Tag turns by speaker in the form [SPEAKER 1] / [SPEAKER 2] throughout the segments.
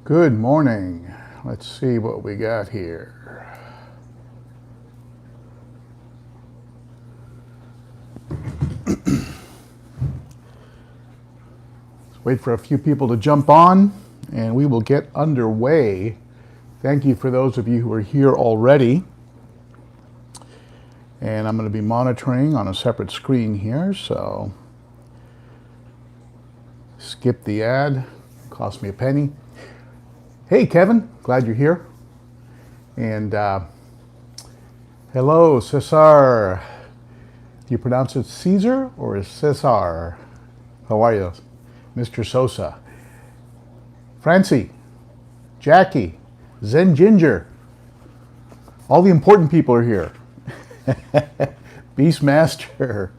[SPEAKER 1] Good morning. Let's see what we got here. Let's wait for a few people to jump on and we will get underway. Thank you for those of you who are here already. And I'm going to be monitoring on a separate screen here, so skip the ad, cost me a penny. Hey Kevin, glad you're here. And hello CESAR. Do you pronounce it Caesar or is CESAR? How are you, Mr. Sosa? Francie, Jackie, Zen Ginger. All the important people are here. Beastmaster,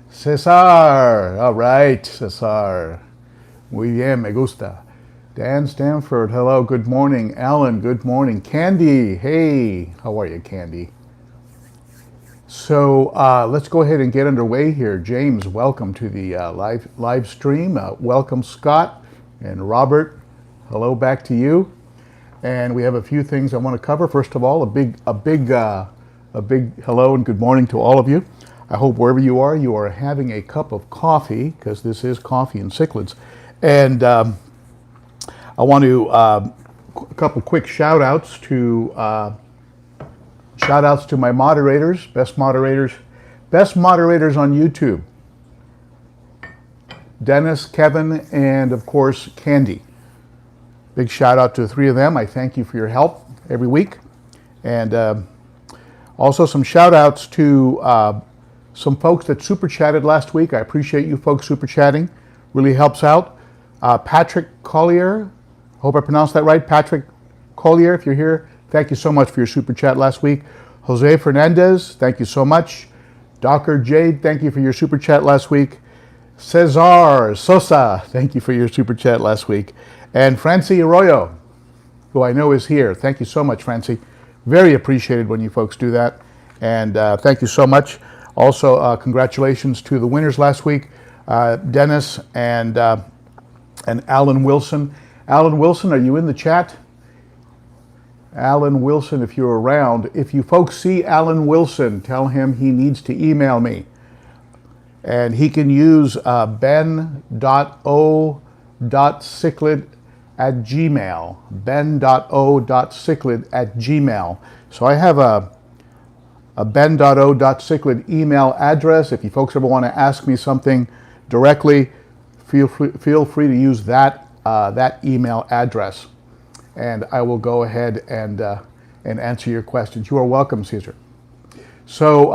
[SPEAKER 1] Cesar, all right, Cesar. Muy bien, me gusta. Dan Stanford, hello, good morning. Alan, good morning. Candi, hey, how are you, Candi? So let's go ahead and get underway here. James, welcome to the live stream. Welcome, Scott and Robert. Hello back to you. And we have a few things I want to cover. First of all, a big hello and good morning to all of you. I hope wherever you are having a cup of coffee, because this is Coffee and Cichlids. And I want to a couple quick shout outs to my moderators, best moderators on YouTube. Dennis, Kevin, and of course Candi. Big shout out to the three of them. I thank you for your help every week. And also some shout outs to some folks that super chatted last week. I appreciate you folks super chatting. Really helps out. Patrick COLLIER, hope I pronounced that right. Patrick COLLIER, if you're here, thank you so much for your super chat last week. Jose Fernandez, thank you so much. DOCKERJADE, thank you for your super chat last week. CESAR, SOSA, thank you for your super chat last week. And FRANCI ARROYO, who I know is here. Thank you so much, Franci. Very appreciated when you folks do that. And thank you so much. Also, congratulations to the winners last week, Dennis and Alan Wilson. Alan Wilson, are you in the chat? Alan Wilson, if you're around. If you folks see Alan Wilson, tell him he needs to email me. And he can use ben.o.cichlid at Gmail. ben.o.cichlid at Gmail. So I have a ben.o.cichlid email address. If you folks ever want to ask me something directly, feel free to use that email address, and I will go ahead and answer your questions. You are welcome, Caesar. So,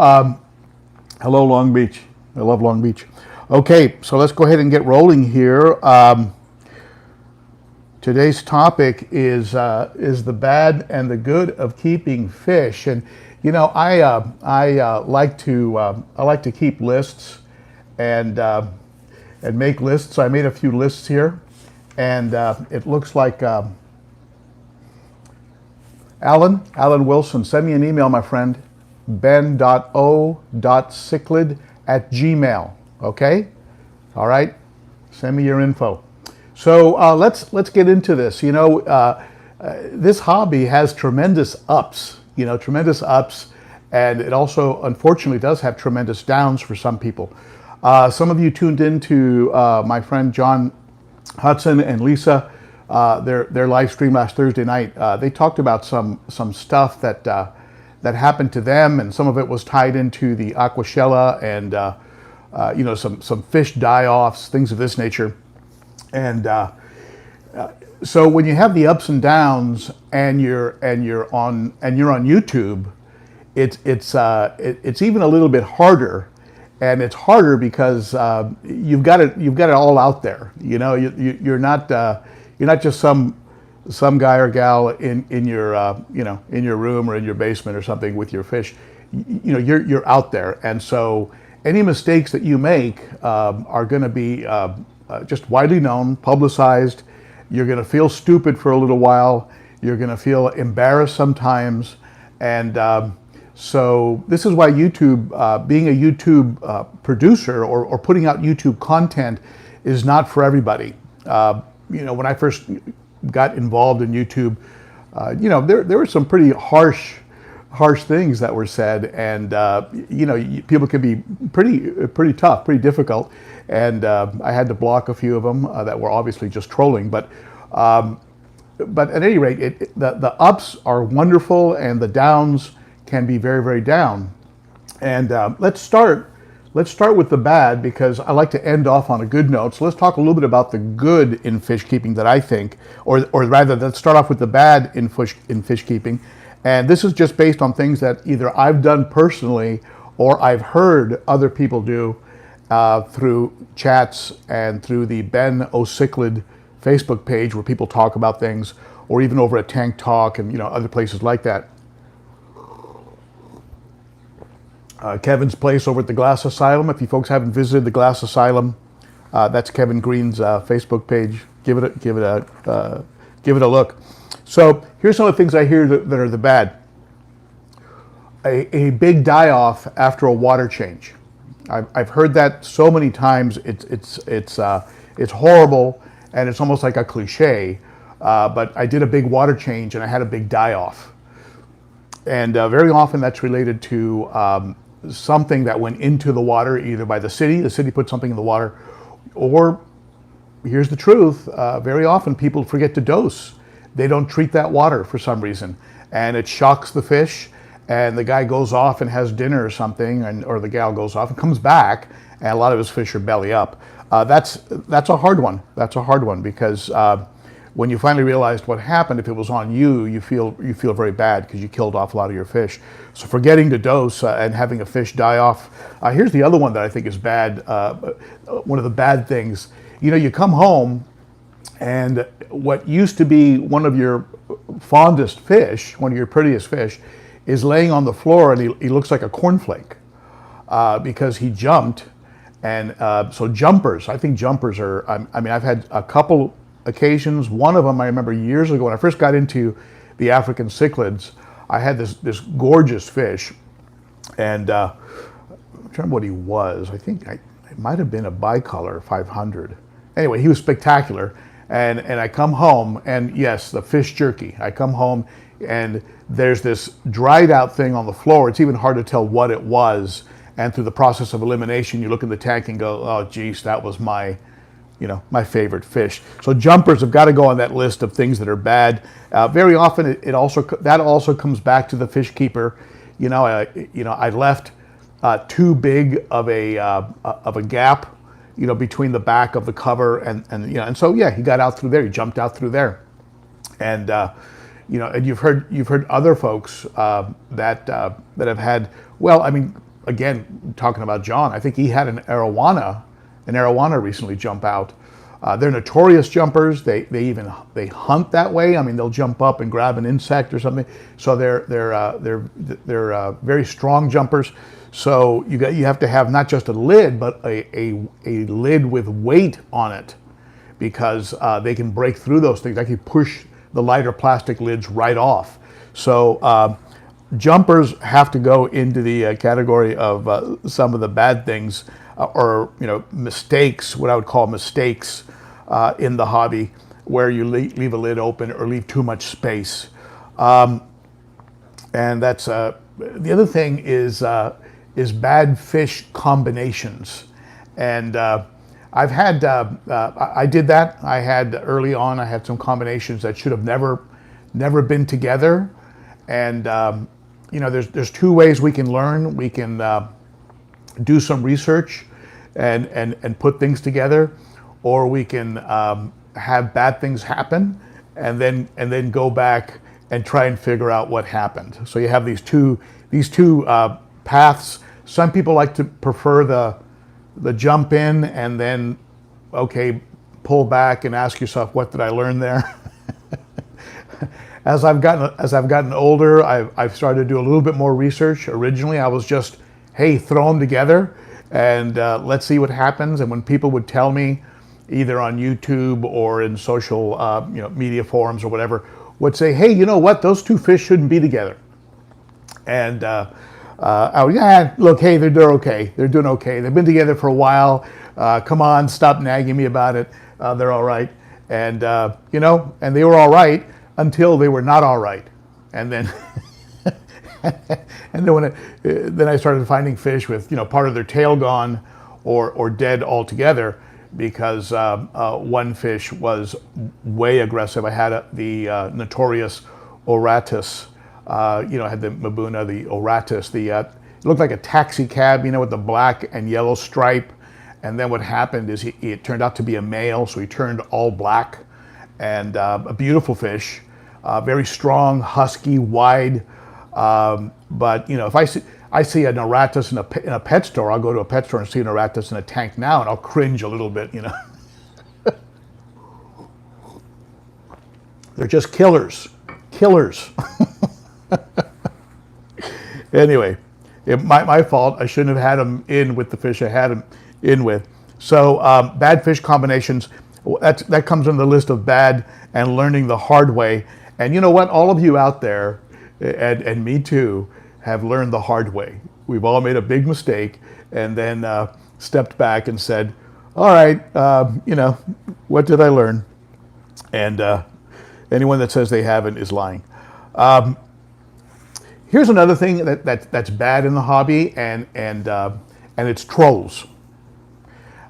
[SPEAKER 1] hello, Long Beach. I love Long Beach. Okay, so let's go ahead and get rolling here. Today's topic is the bad and the good of keeping fish, and you know, I like to keep lists and make lists. So I made a few lists here, and it looks like Alan Wilson, send me an email, my friend, ben.o.cichlid at Gmail. Okay, all right, send me your info. So let's get into this. You know, this hobby has tremendous ups. You know, tremendous ups, and it also unfortunately does have tremendous downs for some people. Some of you tuned in to my friend John Hudson and Lisa, their live stream last Thursday night. They talked about some stuff that happened to them, and some of it was tied into the aquashella and you know, some fish die-offs, things of this nature. And so when you have the ups and downs, and you're on YouTube, it's even a little bit harder. And it's harder because you've got it all out there. You know, you're not just some guy or gal in your you know, in your room or in your basement or something with your fish. You know, you're out there, and so any mistakes that you make are going to be just widely known, publicized. You're going to feel stupid for a little while. You're going to feel embarrassed sometimes, and so this is why YouTube, being a YouTube producer or putting out YouTube content, is not for everybody. You know, when I first got involved in YouTube, you know, there were some pretty harsh things that were said, and you know, people can be pretty tough, pretty difficult, and I had to block a few of them that were obviously just trolling. But at any rate, the ups are wonderful, and the downs can be very down. And let's start with the bad, because I like to end off on a good note. So let's talk a little bit about the good in fish keeping that I think, or rather, let's start off with the bad in fish keeping. And this is just based on things that either I've done personally or I've heard other people do through chats and through the Ben.o.cichlid Facebook page, where people talk about things, or even over at Tank Talk and, you know, other places like that. Kevin's place over at the Glass Asylum. If you folks haven't visited the Glass Asylum, that's Kevin Green's Facebook page. Give it a look. So here's some of the things I hear that are the bad. A big die-off after a water change. I've heard that so many times. It's horrible, and it's almost like a cliche. But I did a big water change, and I had a big die-off. And very often that's related to something that went into the water, either by the city put something in the water, or here's the truth, very often people forget to dose. They don't treat that water for some reason, and it shocks the fish, and the guy goes off and has dinner or something, or the gal goes off and comes back, and a lot of his fish are belly up. That's a hard one. That's a hard one, because when you finally realized what happened, if it was on you, you feel very bad because you killed off a lot of your fish. So forgetting to dose and having a fish die off. Here's the other one that I think is bad. One of the bad things, you know, you come home and what used to be one of your fondest fish, one of your prettiest fish, is laying on the floor, and he looks like a cornflake because he jumped. And so jumpers, I think jumpers are, I mean, I've had a couple occasions. One of them I remember years ago when I first got into the African cichlids. I had this gorgeous fish, and I'm trying to remember what he was. I think it might have been a bicolor 500. Anyway, he was spectacular, and I come home, and yes, the fish jerky. I come home, and there's this dried out thing on the floor. It's even hard to tell what it was, and through the process of elimination, you look in the tank and go, oh geez, that was my favorite fish. So jumpers have got to go on that list of things that are bad. Very often, that also comes back to the fish keeper. I left too big of a gap, between the back of the cover and so yeah, he got out through there. He jumped out through there, and and you've heard other folks that have had. Well, I mean, again, talking about John, I think he had an arowana recently jump out. They're notorious jumpers. They hunt that way. I mean, they'll jump up and grab an insect or something. So they're very strong jumpers. So you have to have not just a lid, but a lid with weight on it, because they can break through those things. They can push the lighter plastic lids right off. So jumpers have to go into the category of some of the bad things. Or mistakes, what I would call mistakes in the hobby, where you leave a lid open or leave too much space, and that's the other thing is bad fish combinations, and I've had I did that. I had early on. I had some combinations that should have never been together, and there's two ways we can learn. We can do some research and put things together, or we can have bad things happen and then go back and try and figure out what happened. So you have these two paths. Some people like to prefer the jump in and then pull back and ask yourself, what did I learn there? As I've gotten older, I've started to do a little bit more research. Originally, I was just, hey, throw them together and let's see what happens. And when people would tell me, either on YouTube or in social media forums or whatever, would say, hey, you know what, those two fish shouldn't be together. And look, hey, they're okay. They're doing okay. They've been together for a while. Come on, stop nagging me about it. They're all right. And, you know, and they were all right until they were not all right. And then, and then then I started finding fish with, you know, part of their tail gone or dead altogether, because one fish was way aggressive. I had the notorious Oratus, you know, I had the mbuna, the Oratus, it looked like a taxi cab, you know, with the black and yellow stripe. And then what happened is it turned out to be a male, so he turned all black, and a beautiful fish, very strong, husky, wide. But you know, if I see an Oratus in a pet store, I'll go to a pet store and see an Oratus in a tank now, and I'll cringe a little bit, you know. They're just killers. Anyway, my fault. I shouldn't have had them in with the fish I had them in with. So bad fish combinations, that comes on the list of bad and learning the hard way. And you know what? All of you out there, and me too, have learned the hard way. We've all made a big mistake and then stepped back and said, all right, you know, what did I learn? And anyone that says they haven't is lying. Here's another thing that's bad in the hobby, and it's trolls.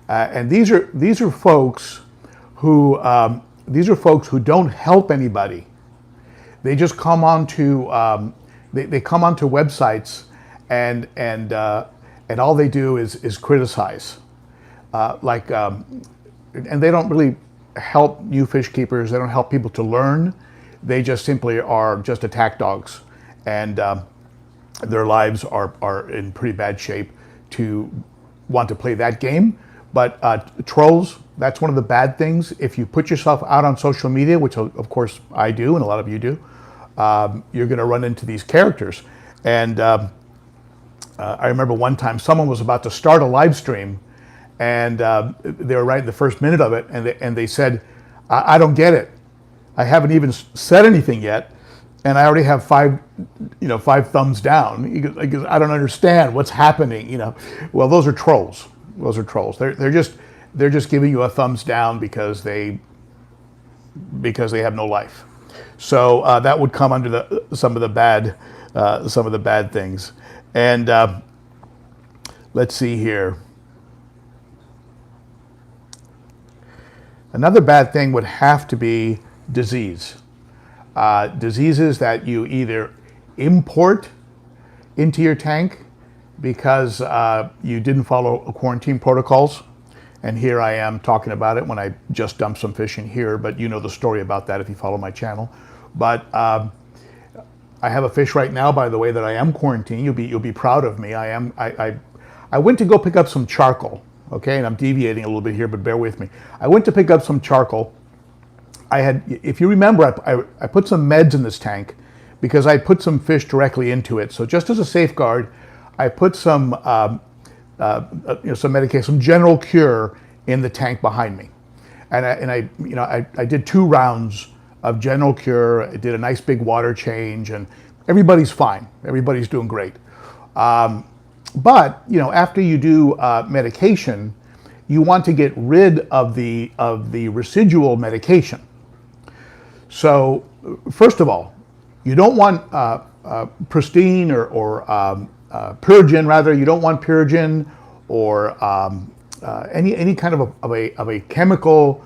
[SPEAKER 1] And these are folks who don't help anybody. They just come onto they come onto websites and all they do is criticize, and they don't really help new fish keepers. They don't help people to learn. They just simply are just attack dogs, and their lives are in pretty bad shape to want to play that game. But trolls, that's one of the bad things. If you put yourself out on social media, which of course I do and a lot of you do, you're going to run into these characters. And I remember one time someone was about to start a live stream, and they were right in the first minute of it, and they said, I don't get it. I haven't even said anything yet, and I already have five thumbs down. Because I don't understand what's happening. You know, well, those are trolls. Those are trolls. They're just giving you a thumbs down because they have no life. So that would come under some of the bad things. And let's see here. Another bad thing would have to be disease. Diseases that you either import into your tank because you didn't follow quarantine protocols. And here I am talking about it when I just dumped some fish in here, but you know the story about that if you follow my channel. But I have a fish right now, by the way, that I am quarantined. You'll be proud of me. I went to go pick up some charcoal, okay? And I'm deviating a little bit here, but bear with me. I went to pick up some charcoal. If you remember, I put some meds in this tank because I put some fish directly into it. So just as a safeguard, I put some medication, some general cure in the tank behind me, and I did 2 rounds of general cure. I did a nice big water change, and everybody's fine. Everybody's doing great. But you know, after you do medication, you want to get rid of the residual medication. So first of all, you don't want pristine or Purigen, rather. You don't want Purigen or any kind of a chemical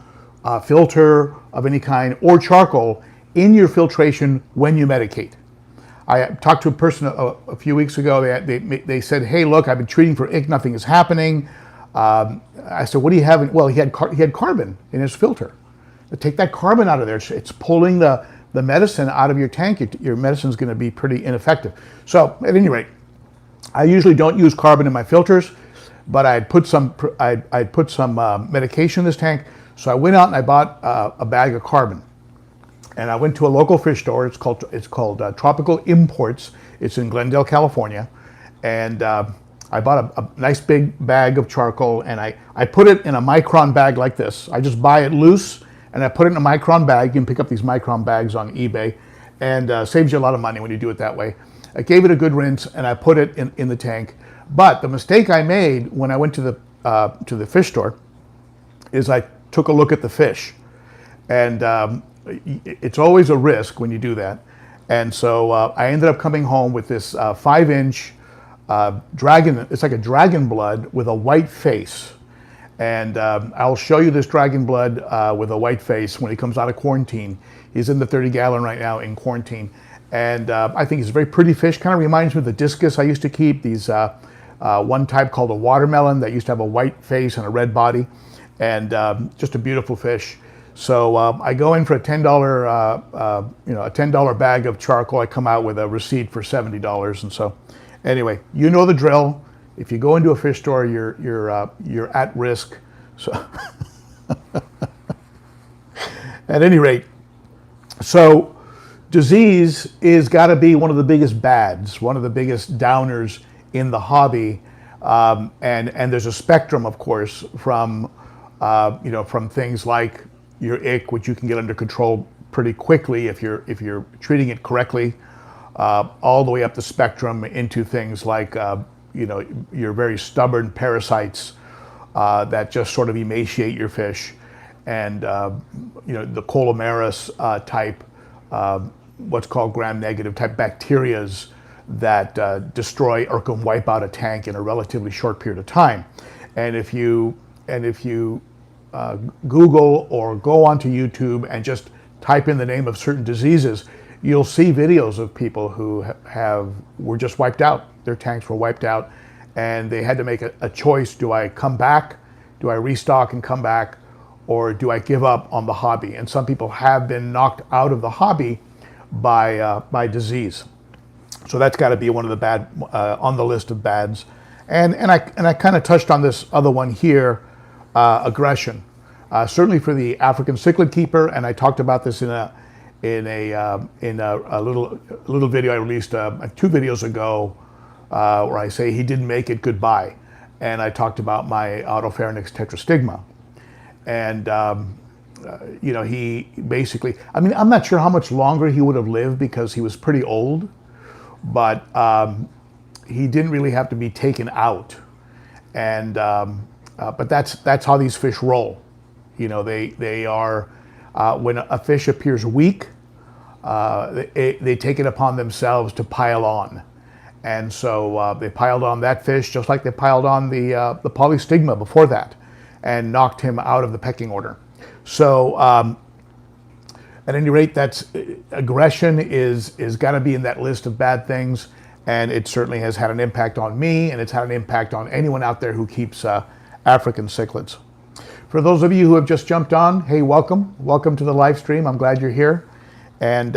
[SPEAKER 1] filter of any kind or charcoal in your filtration when you medicate. I talked to a person a few weeks ago. They said, "Hey, look, I've been treating for ick. Nothing is happening." I said, "What do you have?" Well, he had carbon in his filter. Take that carbon out of there. It's pulling the medicine out of your tank. Your medicine's going to be pretty ineffective. So, at any rate, I usually don't use carbon in my filters, but I'd put some medication in this tank. So I went out and I bought a bag of carbon, and I went to a local fish store. It's called Tropical Imports. It's in Glendale, California, and I bought a nice big bag of charcoal, and I put it in a micron bag like this. I just buy it loose, and I put it in a micron bag. You can pick up these micron bags on eBay, and saves you a lot of money when you do it that way. I gave it a good rinse, and I put it in the tank. But the mistake I made when I went to the fish store is I took a look at the fish, And it's always a risk when you do that. And so I ended up coming home with this 5-inch dragon. It's like a dragon blood with a white face. And I'll show you this dragon blood with a white face when he comes out of quarantine. He's in the 30-gallon right now in quarantine. And I think he's a very pretty fish. Kind of reminds me of the discus I used to keep. These one type called a watermelon that used to have a white face and a red body. And just a beautiful fish. So I go in for a $10, a $10 bag of charcoal. I come out with a receipt for $70. And so, anyway, you know the drill. If you go into a fish store, you're at risk. So, at any rate, so disease is got to be one of the biggest bads, one of the biggest downers in the hobby, and there's a spectrum, of course, from from things like your ick, which you can get under control pretty quickly if you're treating it correctly, all the way up the spectrum into things like your very stubborn parasites that just sort of emaciate your fish, and the colimaris type, what's called gram-negative type bacterias that destroy or can wipe out a tank in a relatively short period of time. And if you Google or go onto YouTube and just type in the name of certain diseases, you'll see videos of people who were just wiped out. Their tanks were wiped out, and they had to make a choice. Do I come back? Do I restock and come back? Or do I give up on the hobby? And some people have been knocked out of the hobby by disease. So that's got to be one of the bad on the list of bads. And I kind of touched on this other one here, aggression. Certainly for the African cichlid keeper, and I talked about this in a little video I released 2 videos ago, where I say he didn't make it, goodbye, and I talked about my Autopharynx tetrastigma, and he basically, I mean, I'm not sure how much longer he would have lived because he was pretty old, but he didn't really have to be taken out, and but that's how these fish roll. They are when a fish appears weak, they take it upon themselves to pile on, and so they piled on that fish just like they piled on the polystigma before that, and knocked him out of the pecking order. So at any rate, that's aggression is got to be in that list of bad things, and it certainly has had an impact on me, and it's had an impact on anyone out there who keeps African cichlids. For those of you who have just jumped on, hey, welcome to the live stream. I'm glad you're here, and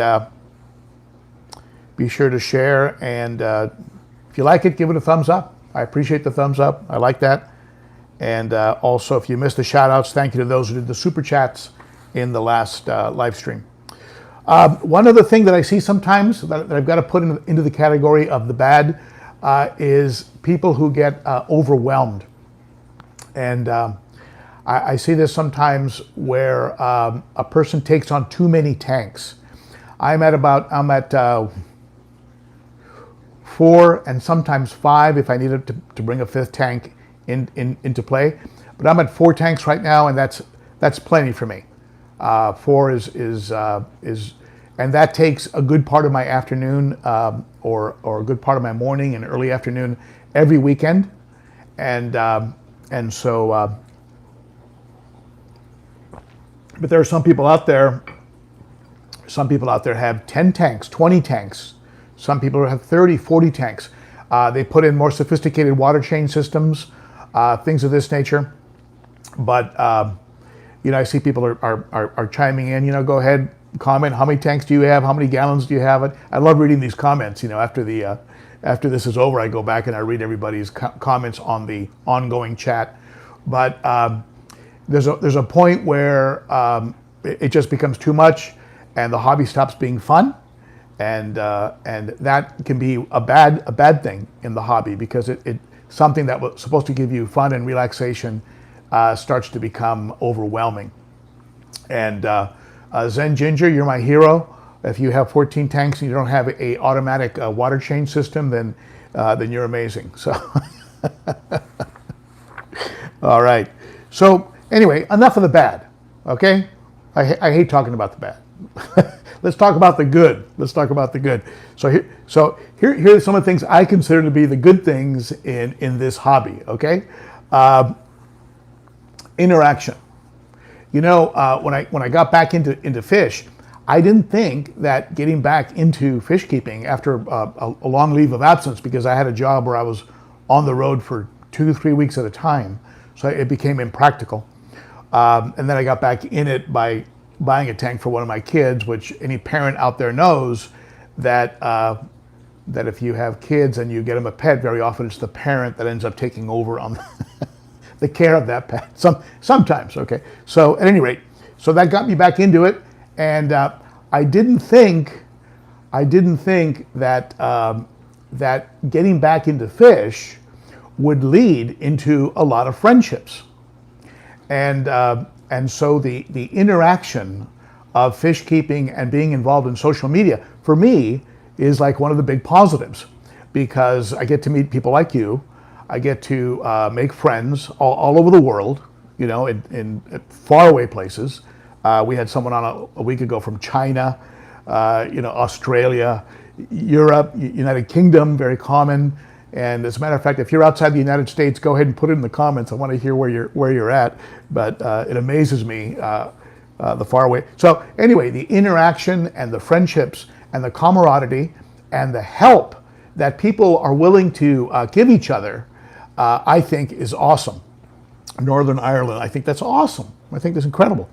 [SPEAKER 1] be sure to share, and if you like it, give it a thumbs up. I appreciate the thumbs up. I like that. And also, if you missed the shout outs, thank you to those who did the super chats in the last live stream. One other thing that I see sometimes that I've got to put into the category of the bad is people who get overwhelmed. And I see this sometimes where a person takes on too many tanks. I'm at 4 and sometimes 5 if I needed to bring a 5th tank into play. But I'm at 4 tanks right now, and that's plenty for me. 4 is and that takes a good part of my afternoon or a good part of my morning and early afternoon every weekend, and so. But there are some people out there. Some people out there have 10 tanks, 20 tanks. Some people have 30, 40 tanks. They put in more sophisticated water chain systems, things of this nature. But I see people are chiming in. Go ahead, comment. How many tanks do you have? How many gallons do you have? I love reading these comments. After this is over, I go back and I read everybody's comments on the ongoing chat. But there's a point where it just becomes too much, and the hobby stops being fun, and that can be a bad thing in the hobby, because it something that was supposed to give you fun and relaxation starts to become overwhelming. And Zen Ginger, you're my hero. If you have 14 tanks and you don't have a automatic water chain system, then you're amazing. So, all right. So anyway, enough of the bad. Okay, I hate talking about the bad. Let's talk about the good. Let's talk about the good. So here are some of the things I consider to be the good things in this hobby. Okay, interaction. You know, when I got back into fish, I didn't think that getting back into fish keeping after a long leave of absence, because I had a job where I was on the road for 2 to 3 weeks at a time, so it became impractical. And then I got back in it by buying a tank for one of my kids, which any parent out there knows that that if you have kids and you get them a pet, very often it's the parent that ends up taking over on the care of that pet. Sometimes, okay. So at any rate, so that got me back into it, and I didn't think that that getting back into fish would lead into a lot of friendships, and so the interaction of fish keeping and being involved in social media for me is like one of the big positives, because I get to meet people like you. I get to make friends all over the world, you know, in faraway places. We had someone on a week ago from China, you know, Australia, Europe, United Kingdom, very common. And as a matter of fact, if you're outside the United States, go ahead and put it in the comments. I want to hear where you're at. But it amazes me the faraway. So anyway, the interaction and the friendships and the camaraderie and the help that people are willing to give each other, I think is awesome. Northern Ireland, I think that's awesome. I think that's incredible.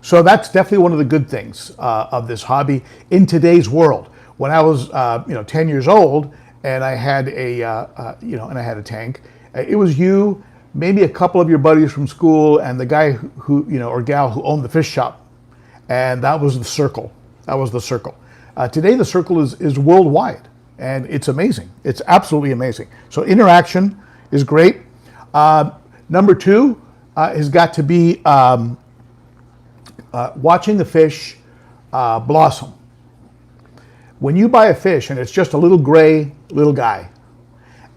[SPEAKER 1] So that's definitely one of the good things of this hobby in today's world. When I was, 10 years old, and I had a tank, it was you, maybe a couple of your buddies from school, and the guy who or gal who owned the fish shop, and that was the circle. That was the circle. Today, the circle is worldwide, and it's amazing. It's absolutely amazing. So interaction is great. Number two has got to be watching the fish blossom. When you buy a fish and it's just a little gray little guy,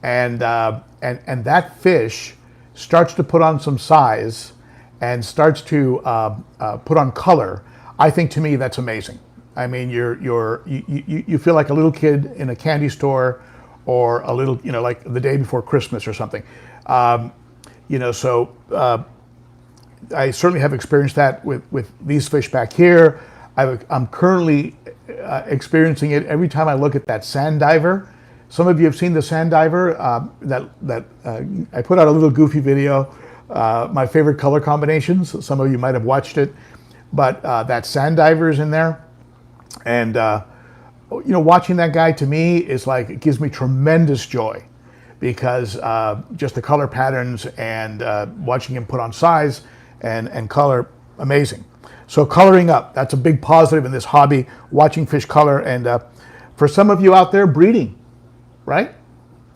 [SPEAKER 1] and that fish starts to put on some size and starts to put on color, I think to me that's amazing. I mean, you feel like a little kid in a candy store, or a little, like the day before Christmas or something. So I certainly have experienced that with these fish back here. I'm currently experiencing it every time I look at that sand diver. Some of you have seen the sand diver. I put out a little goofy video, my favorite color combinations. Some of you might have watched it, but that sand diver is in there. And, watching that guy to me is like, it gives me tremendous joy, because just the color patterns and watching him put on size and color, amazing. So coloring up, that's a big positive in this hobby, watching fish color. And for some of you out there, breeding, right?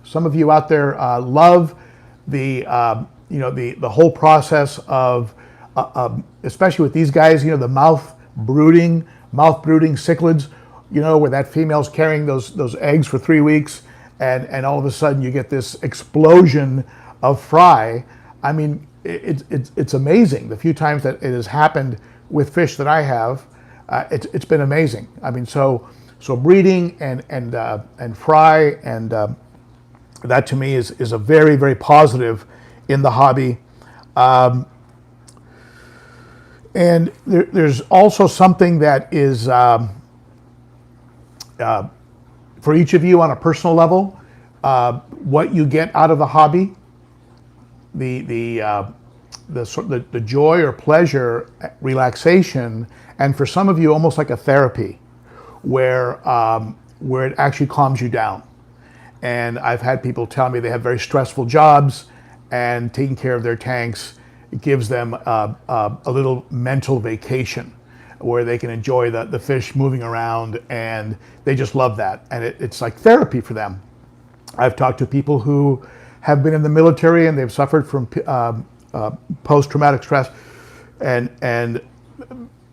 [SPEAKER 1] Some of you out there love the whole process of, especially with these guys, the mouth brooding cichlids, where that female's carrying those eggs for 3 weeks, and all of a sudden you get this explosion of fry. I mean, it's amazing. The few times that it has happened with fish that I have, it's been amazing. I mean, so breeding and fry, and that to me is a very, very positive in the hobby. And there's also something that is for each of you on a personal level, what you get out of the hobby, the joy or pleasure, relaxation, and for some of you almost like a therapy, where it actually calms you down. And I've had people tell me they have very stressful jobs, and taking care of their tanks gives them a little mental vacation, where they can enjoy the fish moving around, and they just love that. And it's like therapy for them. I've talked to people who have been in the military and they've suffered from post-traumatic stress, and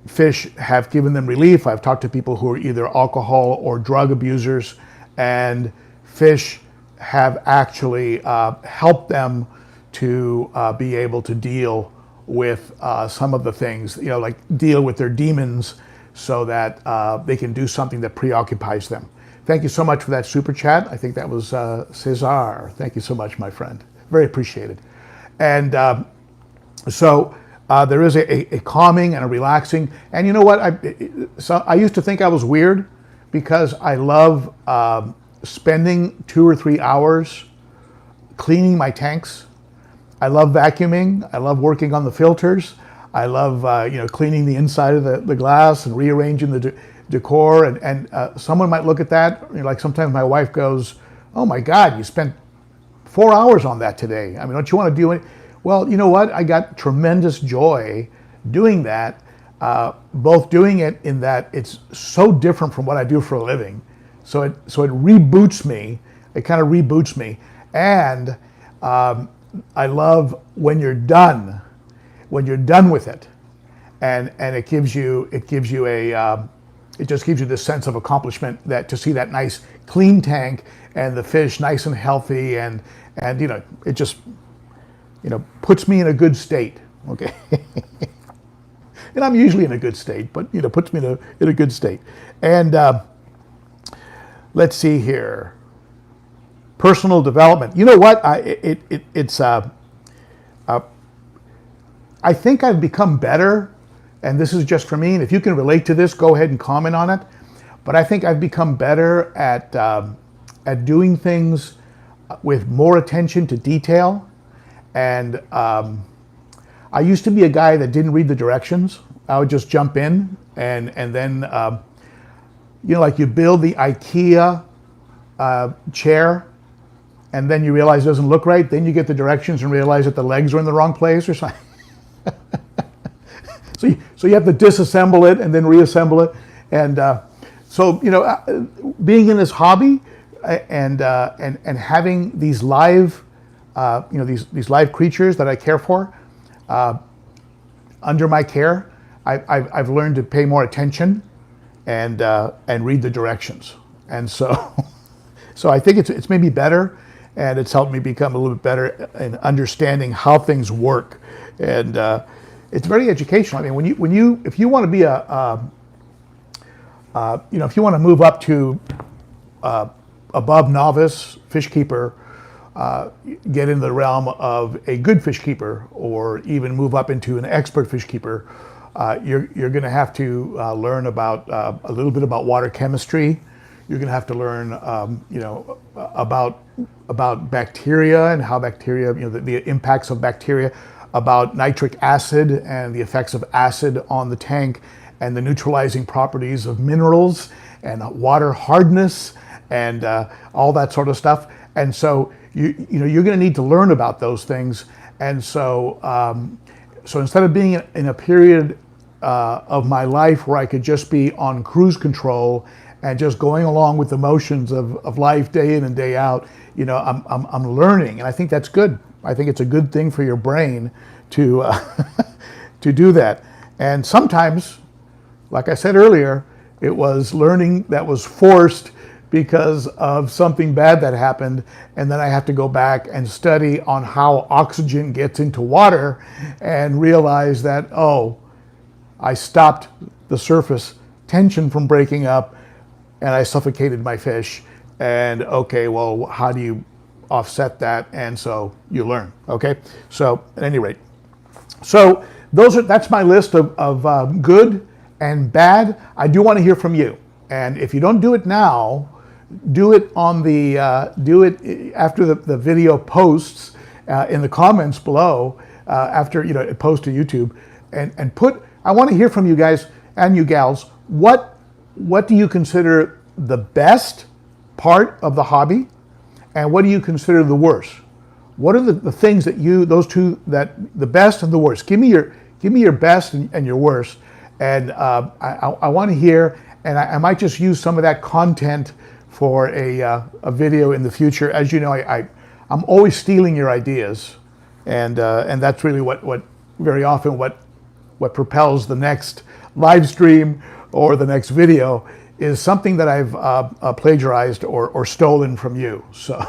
[SPEAKER 1] fish have given them relief. I've talked to people who are either alcohol or drug abusers, and fish have actually helped them to be able to deal with some of the things, you know, like deal with their demons so that they can do something that preoccupies them. Thank you so much for that super chat. I think that was CESAR. Thank you so much, my friend. Very appreciated. And so there is a calming and a relaxing. And you know what? I used to think I was weird because I love spending 2 or 3 hours cleaning my tanks. I love vacuuming. I love working on the filters. I love cleaning the inside of the glass and rearranging the decor. And someone might look at that, you know, like sometimes my wife goes, "Oh my God, you spent 4 hours on that today. I mean, don't you want to do it?" Well, you know what? I got tremendous joy doing that. Both doing it in that it's so different from what I do for a living. So it reboots me. It kind of reboots me. And I love when you're done with it, and it gives you it just gives you this sense of accomplishment, that to see that nice clean tank and the fish nice and healthy, and you know, it just, you know, puts me in a good state. Okay. And I'm usually in a good state, but you know, puts me in a good state. And let's see here. Personal development. You know what? I think I've become better, and this is just for me, and if you can relate to this, go ahead and comment on it. But I think I've become better at doing things with more attention to detail. And I used to be a guy that didn't read the directions. I would just jump in, and then you know, like you build the IKEA chair, and then you realize it doesn't look right. Then you get the directions and realize that the legs are in the wrong place or something. So you have to disassemble it and then reassemble it. And so, you know, being in this hobby and having these live, you know, these live creatures that I care for under my care, I've learned to pay more attention and read the directions. And so, so I think it's made me better, and it's helped me become a little bit better in understanding how things work. And it's very educational. I mean, if you want to be you know, if you want to move up to above novice fish keeper, get into the realm of a good fish keeper, or even move up into an expert fish keeper, you're going to have to learn about a little bit about water chemistry. You're going to have to learn, you know, about bacteria and how bacteria, you know, the impacts of bacteria, about nitric acid and the effects of acid on the tank, and the neutralizing properties of minerals and water hardness, and all that sort of stuff. And so you know, you're going to need to learn about those things. And so so instead of being in a period of my life where I could just be on cruise control and just going along with the motions of life day in and day out, you know, I'm learning, and I think that's good. I think it's a good thing for your brain to to do that. And sometimes, like I said earlier, it was learning that was forced because of something bad that happened, and then I have to go back and study on how oxygen gets into water and realize that, oh, I stopped the surface tension from breaking up and I suffocated my fish. And okay, well, how do you offset that? And so you learn. Okay, so at any rate, so that's my list of good and bad. I do want to hear from you, and if you don't do it now, do it on the do it after the video posts in the comments below, after, you know, it posts to YouTube, and put. I want to hear from you guys and you gals. What do you consider the best part of the hobby, and what do you consider the worst? What are the things that those two, that the best and the worst? Give me your best and your worst, and I want to hear, and I might just use some of that content for a video in the future. As you know, I'm always stealing your ideas, and that's really what very often what propels the next live stream or the next video is something that I've plagiarized or stolen from you. So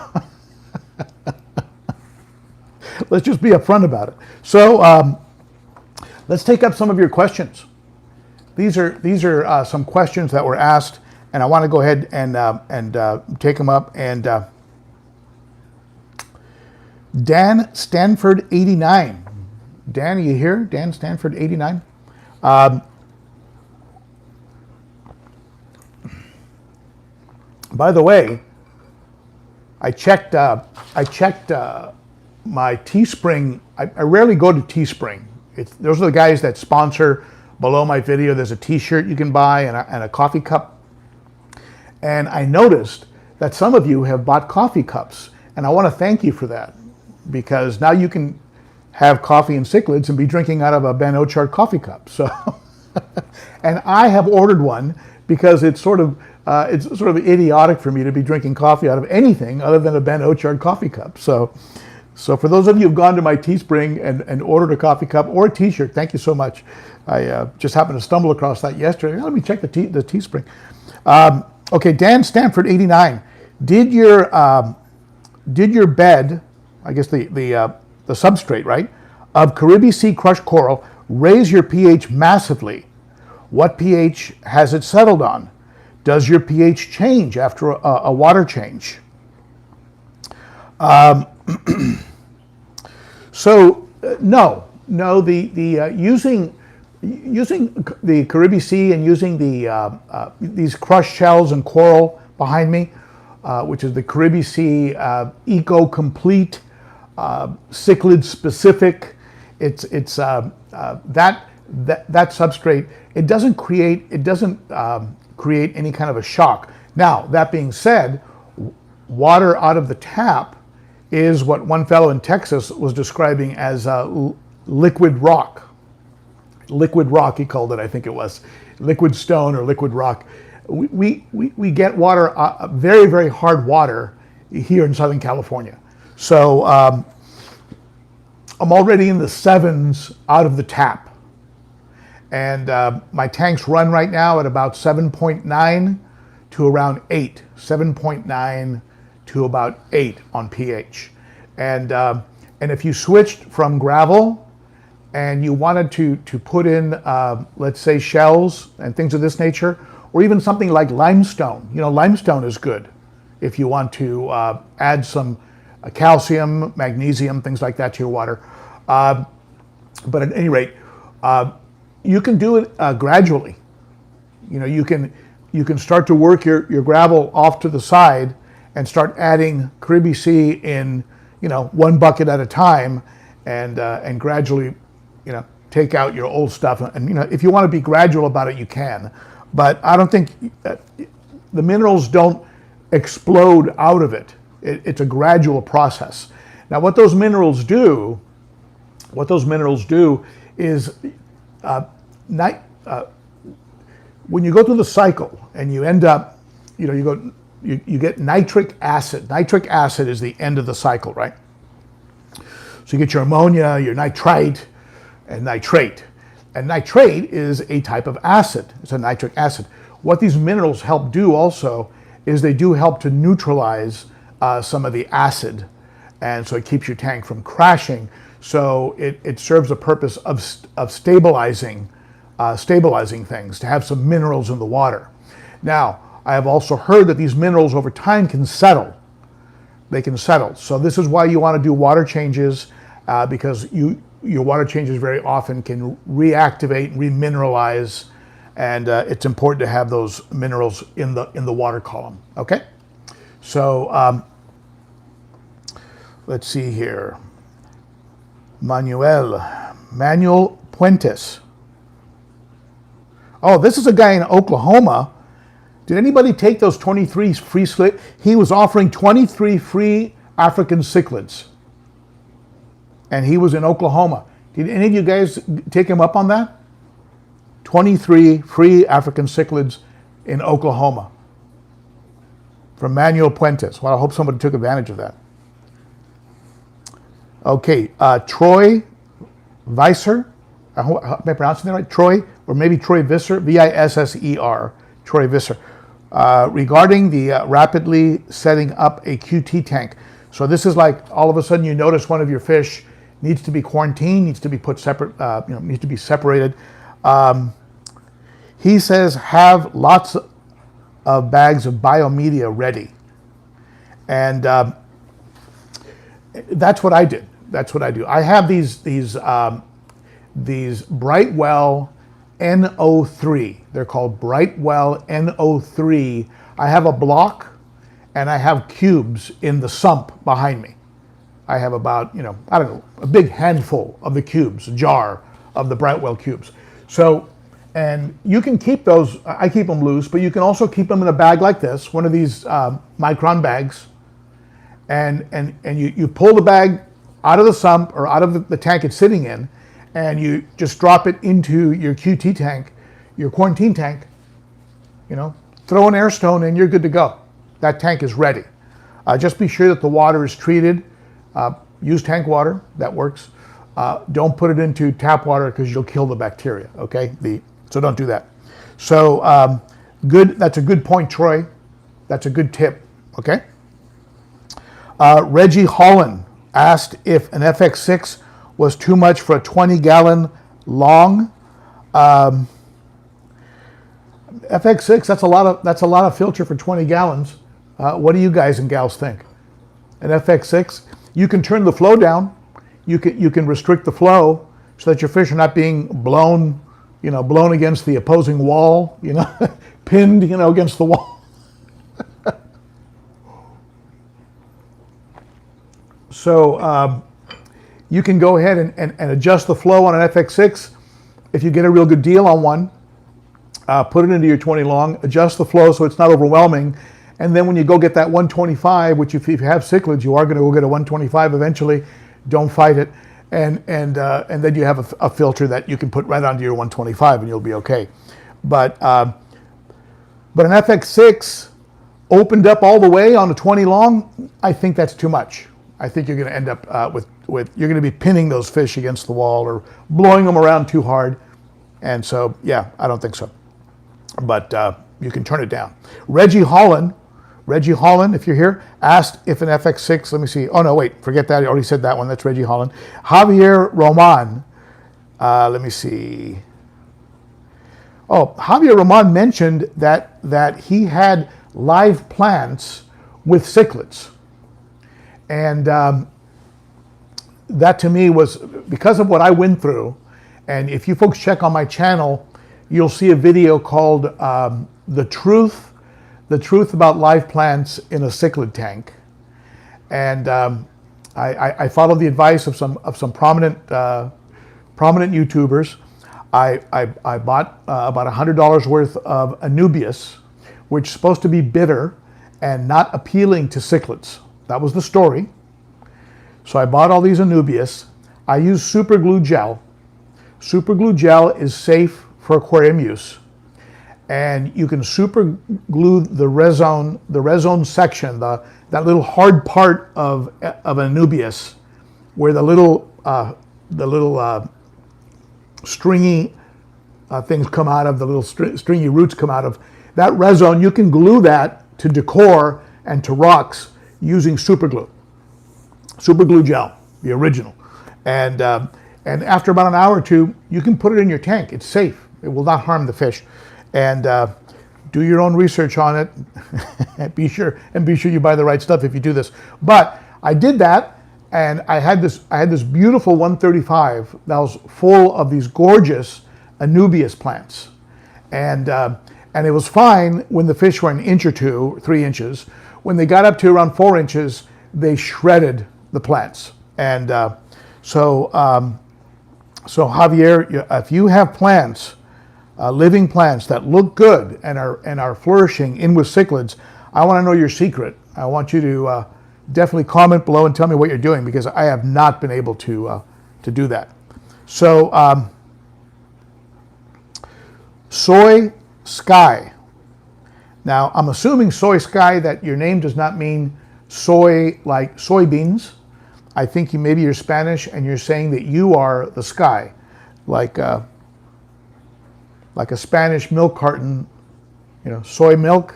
[SPEAKER 1] let's just be upfront about it. So Let's take up some of your questions. These are some questions that were asked, and I want to go ahead and take them up. And Dan Stanford 89. Dan, are you here? Dan Stanford 89. By the way, I checked my Teespring. I rarely go to Teespring. Those are the guys that sponsor. Below my video, there's a t-shirt you can buy and a coffee cup. And I noticed that some of you have bought coffee cups. And I want to thank you for that, because now you can have coffee and cichlids and be drinking out of a Ben.o.cichlid coffee cup. So, and I have ordered one because it's sort of idiotic for me to be drinking coffee out of anything other than a Ben.o.cichlid coffee cup. So for those of you who've gone to my Teespring and ordered a coffee cup or a t-shirt, thank you so much. I just happened to stumble across that yesterday. Let me check the Teespring. Okay, Dan Stanford 89. Did your bed, I guess the substrate, right, of Caribbean Sea crushed coral raise your pH massively? What pH has it settled on? Does your pH change after a water change? No. Using the Caribbean Sea and using these crushed shells and coral behind me, which is the Caribbean Sea Eco Complete Cichlid specific. It's that substrate. It doesn't create any kind of a shock. Now, that being said, water out of the tap is what one fellow in Texas was describing as liquid rock. Liquid rock, he called it, I think it was. Liquid stone or liquid rock. We get water, very, very hard water here in Southern California. So I'm already in the 7s out of the tap. And my tanks run right now at about 7.9 to around 8. 7.9 to about 8 on pH. And if you switched from gravel and you wanted to put in, let's say, shells and things of this nature, or even something like limestone. Limestone is good if you want to add some calcium, magnesium, things like that to your water. But at any rate, you can do it gradually. You can start to work your gravel off to the side and start adding Caribbean Sea in, one bucket at a time, and gradually, take out your old stuff. And if you want to be gradual about it, you can. But I don't think the minerals don't explode out of it. It's a gradual process. Now, what those minerals do is when you go through the cycle and you end up, you get nitric acid. Nitric acid is the end of the cycle, right? So you get your ammonia, your nitrite, and nitrate. And nitrate is a type of acid. It's a nitric acid. What these minerals help do also is they do help to neutralize some of the acid. And so it keeps your tank from crashing. So it serves the purpose of stabilizing things, to have some minerals in the water. Now, I have also heard that these minerals over time can settle. They can settle. So this is why you want to do water changes, because your water changes very often can reactivate, remineralize, and it's important to have those minerals in the water column. Okay, so let's see here. Manuel Puentes. Oh, this is a guy in Oklahoma. Did anybody take those 23 free cichlids? He was offering 23 free African cichlids. And he was in Oklahoma. Did any of you guys take him up on that? 23 free African cichlids in Oklahoma. From Manuel Puentes. Well, I hope somebody took advantage of that. Okay, Troy Visser. Am I pronouncing that right? Troy, or maybe Troy Visser, V-I-S-S-E-R, Troy Visser. Regarding the rapidly setting up a QT tank. So this is like all of a sudden you notice one of your fish needs to be quarantined, needs to be put separate, needs to be separated. He says have lots of bags of biomedia ready. And that's what I did. That's what I do. I have these Brightwell NO3. They're called Brightwell NO3. I have a block and I have cubes in the sump behind me. I have about, I don't know, a big handful of the cubes, a jar of the Brightwell cubes. So, and you can keep those, I keep them loose, but you can also keep them in a bag like this, one of these micron bags. And you pull the bag out of the sump or out of the tank it's sitting in, and you just drop it into your QT tank, your quarantine tank, throw an air stone and you're good to go. That tank is ready. Just be sure that the water is treated. Use tank water, that works. Don't put it into tap water because you'll kill the bacteria, okay? So don't do that. So good. That's a good point, Troy. That's a good tip, okay? Reggie Holland asked if an FX6 was too much for a 20-gallon long. FX6, that's a lot of filter for 20 gallons. What do you guys and gals think? An FX6, you can turn the flow down. You can restrict the flow so that your fish are not being blown against the opposing wall, pinned, against the wall. So you can go ahead and adjust the flow on an FX6. If you get a real good deal on one, put it into your 20 long, adjust the flow so it's not overwhelming. And then when you go get that 125, which if you have cichlids, you are going to go get a 125 eventually, don't fight it. And then you have a filter that you can put right onto your 125 and you'll be okay. But an FX6 opened up all the way on a 20 long, I think that's too much. I think you're going to end up with you're going to be pinning those fish against the wall or blowing them around too hard. And so, yeah, I don't think so. But you can turn it down. Reggie Holland, if you're here, asked if an FX6, let me see. Oh, no, wait, forget that. I already said that one. That's Reggie Holland. Javier Roman, let me see. Oh, Javier Roman mentioned that he had live plants with cichlids. And that to me was because of what I went through. And if you folks check on my channel, you'll see a video called The Truth About Live Plants in a Cichlid Tank. And I followed the advice of some prominent YouTubers. I bought about $100 worth of Anubias, which is supposed to be bitter and not appealing to cichlids. That was the story. So I bought all these Anubias. I use super glue gel. Super glue gel is safe for aquarium use. And you can super glue the rhizome section, that little hard part of an Anubias, where the little stringy things come out of, the little stringy roots come out of. That rhizome, you can glue that to decor and to rocks using super glue gel, the original. And after about an hour or two, you can put it in your tank. It's safe. It will not harm the fish. And do your own research on it. Be sure you buy the right stuff if you do this. But I did that, and I had this beautiful 135 that was full of these gorgeous Anubias plants. And it was fine when the fish were an inch or two, 3 inches. When they got up to around 4 inches, they shredded the plants. And so Javier, if you have plants, living plants that look good and are flourishing in with cichlids, I want to know your secret. I want you to definitely comment below and tell me what you're doing, because I have not been able to do that. So Soy Sky. Now, I'm assuming Soy Sky that your name does not mean soy like soybeans. I think maybe you're Spanish and you're saying that you are the sky, like a Spanish milk carton, soy milk.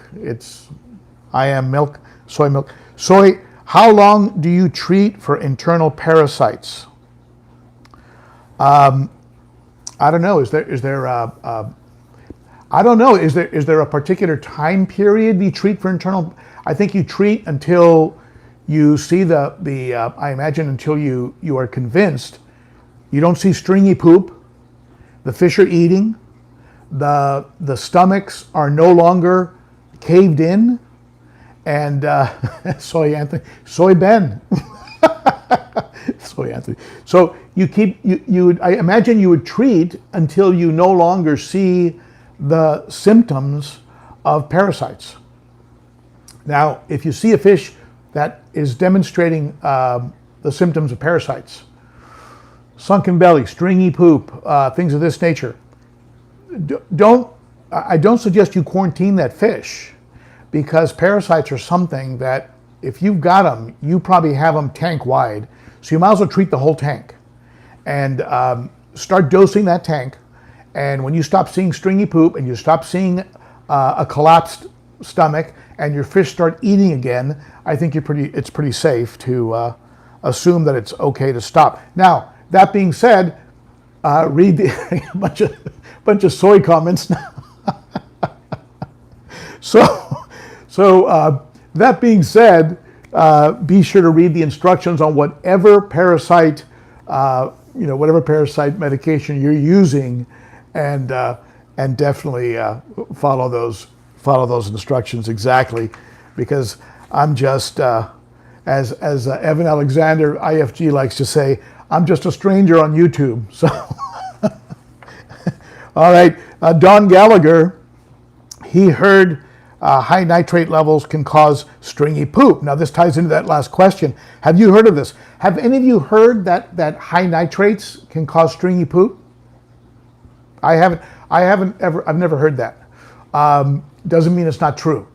[SPEAKER 1] I am milk, soy milk. Soy, how long do you treat for internal parasites? I don't know. Is there I don't know. Is there a particular time period you treat for internal? I think you treat until you see I imagine until you are convinced you don't see stringy poop, the fish are eating, the stomachs are no longer caved in, and soy Ben. Soy Anthony. So I imagine you would treat until you no longer see the symptoms of parasites. Now, if you see a fish that is demonstrating the symptoms of parasites, sunken belly, stringy poop, things of this nature, I don't suggest you quarantine that fish, because parasites are something that if you've got them, you probably have them tank wide. So you might as well treat the whole tank and start dosing that tank. And when you stop seeing stringy poop and you stop seeing a collapsed stomach and your fish start eating again, I think it's pretty safe to assume that it's okay to stop. Now, that being said, read a bunch of soy comments now. So that being said, be sure to read the instructions on whatever parasite, whatever parasite medication you're using, and definitely follow those instructions exactly, because I'm just as Evan Alexander IFG likes to say, I'm just a stranger on YouTube. So all right, Don Gallagher, he heard high nitrate levels can cause stringy poop. Now this ties into that last question. Have you heard of this? Have any of you heard that high nitrates can cause stringy poop? I've never heard that. Doesn't mean it's not true.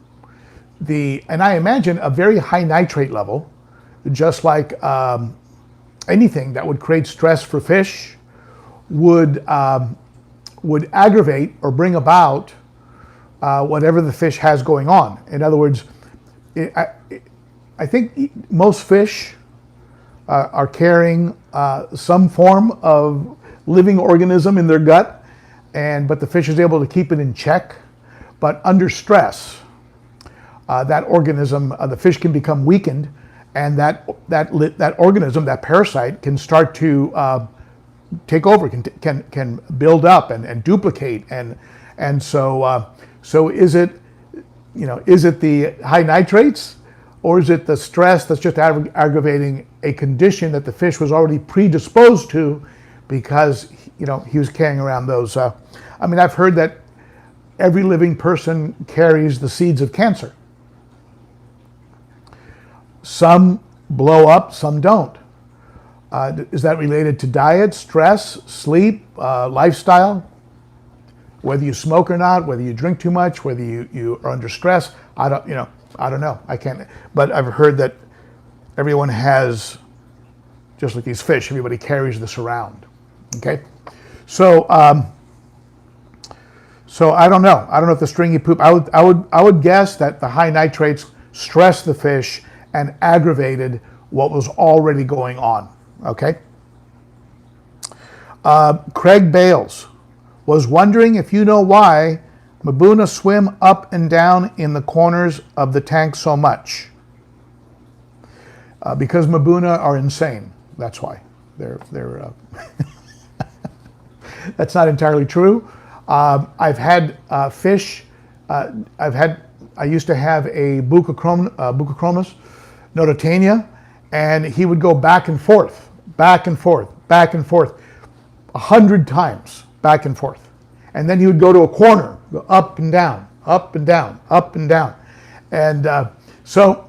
[SPEAKER 1] And I imagine a very high nitrate level, just like anything that would create stress for fish, would aggravate or bring about whatever the fish has going on. In other words, I think most fish are carrying some form of living organism in their gut, but the fish is able to keep it in check. But under stress, that organism, the fish can become weakened, and that organism, that parasite, can start to take over, can build up and duplicate, and so is it the high nitrates, or is it the stress that's just aggravating a condition that the fish was already predisposed to because he was carrying around those? I've heard that every living person carries the seeds of cancer. Some blow up, some don't. Is that related to diet, stress, sleep, lifestyle? Whether you smoke or not, whether you drink too much, whether you are under stress, I don't know. I can't. But I've heard that everyone has, just like these fish, everybody carries this around. Okay, so I don't know. I don't know if the stringy poop. I would guess that the high nitrates stressed the fish and aggravated what was already going on. Okay. Craig Bales was wondering if you know why mbuna swim up and down in the corners of the tank so much. Because mbuna are insane. That's why. They're That's not entirely true. I've had fish. I used to have a Buccochromis notitania, and he would go back and forth, 100 times, back and forth. And then he would go to a corner, go up and down, up and down, up and down. And so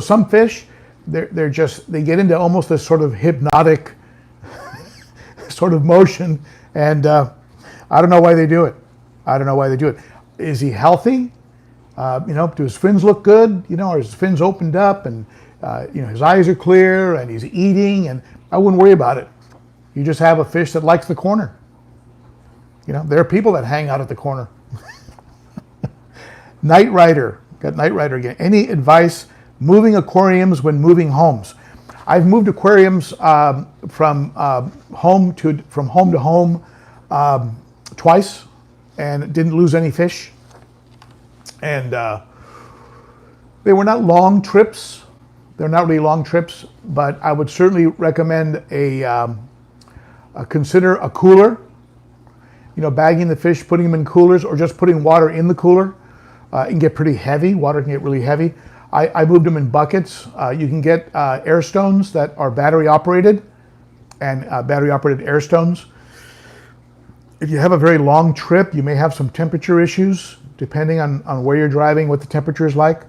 [SPEAKER 1] some fish, they get into almost this sort of hypnotic sort of motion, and I don't know why they do it. Is he healthy? Do his fins look good? Are his fins opened up, and his eyes are clear, and he's eating, and I wouldn't worry about it. You just have a fish that likes the corner. There are people that hang out at the corner. Night Rider, got Night Rider again. Any advice moving aquariums when moving homes? I've moved aquariums from home to home twice, and didn't lose any fish. And they were not long trips. They're not really long trips, but I would certainly recommend consider a cooler. You know, bagging the fish, putting them in coolers, or just putting water in the cooler. It can get pretty heavy. Water can get really heavy. I moved them in buckets. You can get air stones that are battery operated, and battery operated air stones. If you have a very long trip, you may have some temperature issues, depending on where you're driving, what the temperature is like.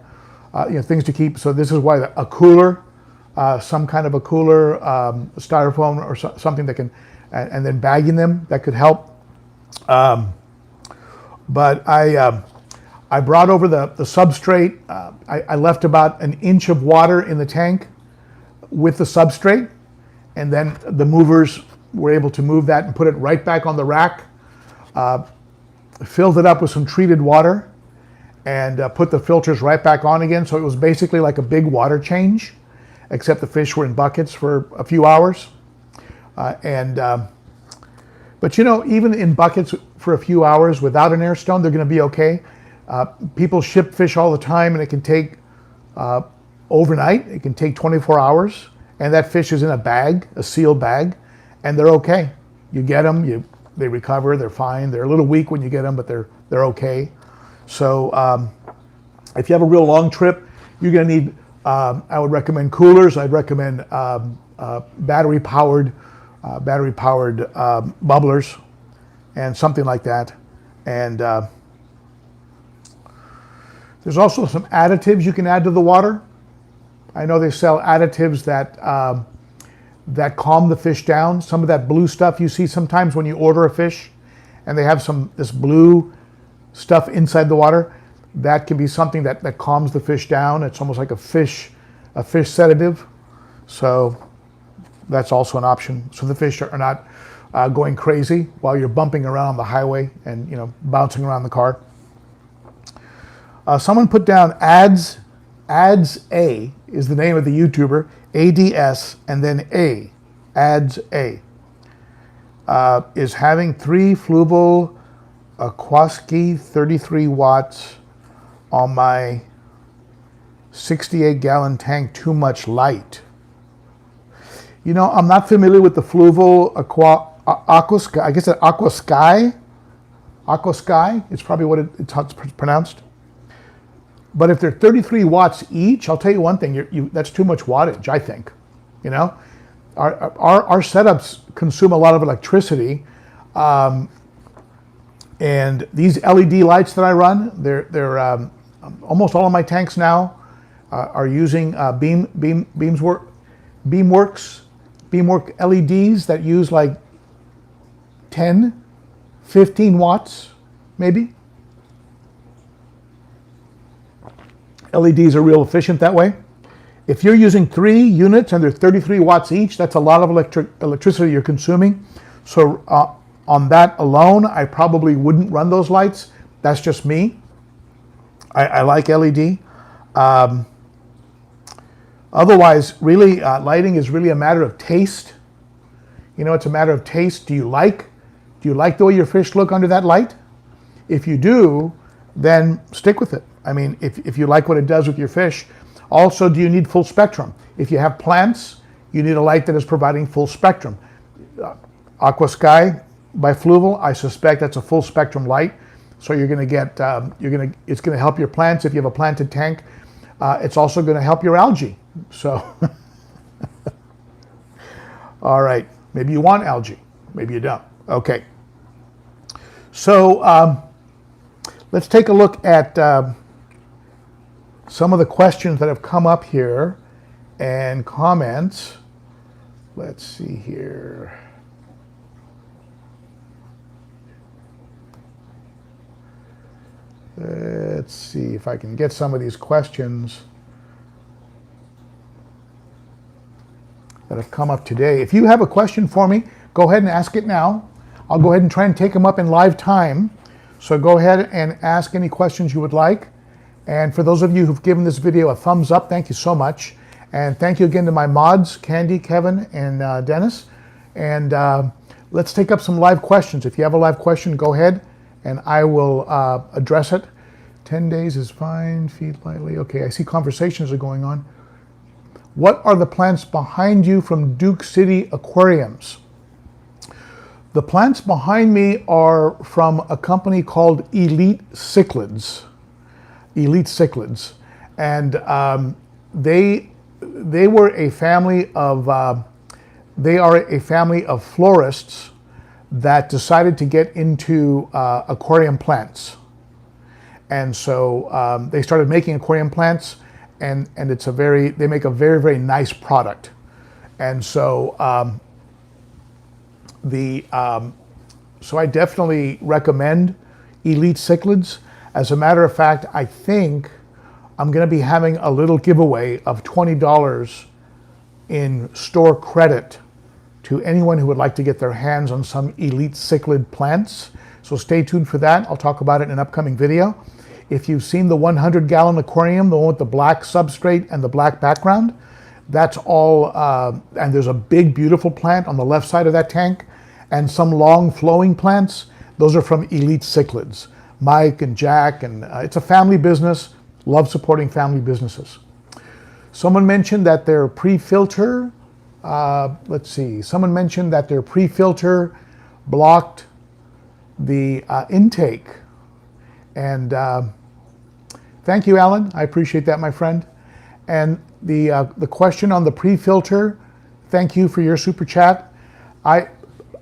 [SPEAKER 1] You know, things to keep. So this is why a cooler, some kind of a cooler, styrofoam or something that can, and then bagging them, that could help. But I brought over the substrate. I left about an inch of water in the tank with the substrate, and then the movers were able to move that and put it right back on the rack. Filled it up with some treated water, and put the filters right back on again. So it was basically like a big water change, except the fish were in buckets for a few hours. But you know, even in buckets for a few hours without an air stone, they're going to be okay. People ship fish all the time, and it can take overnight. It can take 24 hours, and that fish is in a bag, a sealed bag, and they're okay. You get them, they recover, they're fine. They're a little weak when you get them, but they're okay. So if you have a real long trip, you're going to need. I would recommend coolers. I'd recommend battery-powered bubblers, and something like that. And there's also some additives you can add to the water. I know they sell additives that calm the fish down. Some of that blue stuff you see sometimes when you order a fish, and they have this blue stuff inside the water. That can be something that calms the fish down. It's almost like a fish sedative. So that's also an option. So the fish are not going crazy while you're bumping around on the highway and, you know, bouncing around the car. Someone put down ads A is the name of the YouTuber, ADS and then A, ads A, is having 3 Fluval Aquaski 33 watts on my 68-gallon tank too much light. You know, I'm not familiar with the Fluval Aquasky. I guess it's Aquasky. Aquasky. It's probably it's how it's pronounced. But if they're 33 watts each, I'll tell you one thing. That's too much wattage, I think. You know, our setups consume a lot of electricity, and these LED lights that I run, they're almost all of my tanks now are using Beamwork LEDs that use like 10, 15 watts, maybe. LEDs are real efficient that way. If you're using 3 units and they're 33 watts each, that's a lot of electricity you're consuming. So on that alone, I probably wouldn't run those lights. That's just me. I like LED. Otherwise, really, lighting is really a matter of taste. You know, it's a matter of taste. Do you like the way your fish look under that light? If you do, then stick with it. I mean, if you like what it does with your fish. Also, do you need full spectrum? If you have plants, you need a light that is providing full spectrum. Aquasky by Fluval, I suspect that's a full spectrum light. So you're going to get, it's going to help your plants if you have a planted tank. It's also going to help your algae. So, all right, maybe you want algae, maybe you don't. Okay. So let's take a look at some of the questions that have come up here and comments. Let's see here. Let's see if I can get some of these questions that have come up today. If you have a question for me, go ahead and ask it now. I'll go ahead and try and take them up in live time. So go ahead and ask any questions you would like. And for those of you who've given this video a thumbs up, thank you so much. And thank you again to my mods, Candi, Kevin, and Dennis. And let's take up some live questions. If you have a live question, go ahead and I will address it. 10 days is fine, feed lightly. Okay, I see conversations are going on. What are the plants behind you from Duke City Aquariums? The plants behind me are from a company called Elite Cichlids. Elite Cichlids. And they were a family of, they are a family of florists that decided to get into aquarium plants. And so they started making aquarium plants, and it's they make a very, very nice product. And so so I definitely recommend Elite Cichlids. As a matter of fact, I think I'm going to be having a little giveaway of $20 in store credit to anyone who would like to get their hands on some Elite Cichlid plants. So stay tuned for that. I'll talk about it in an upcoming video. If you've seen the 100-gallon aquarium, the one with the black substrate and the black background, that's all, and there's a big, beautiful plant on the left side of that tank, and some long flowing plants. Those are from Elite Cichlids. Mike and Jack, and it's a family business. Love supporting family businesses. Someone mentioned that their pre-filter, let's see, someone mentioned that their pre-filter blocked the intake. And thank you, Alan. I appreciate that, my friend. And the question on the pre-filter, thank you for your super chat. I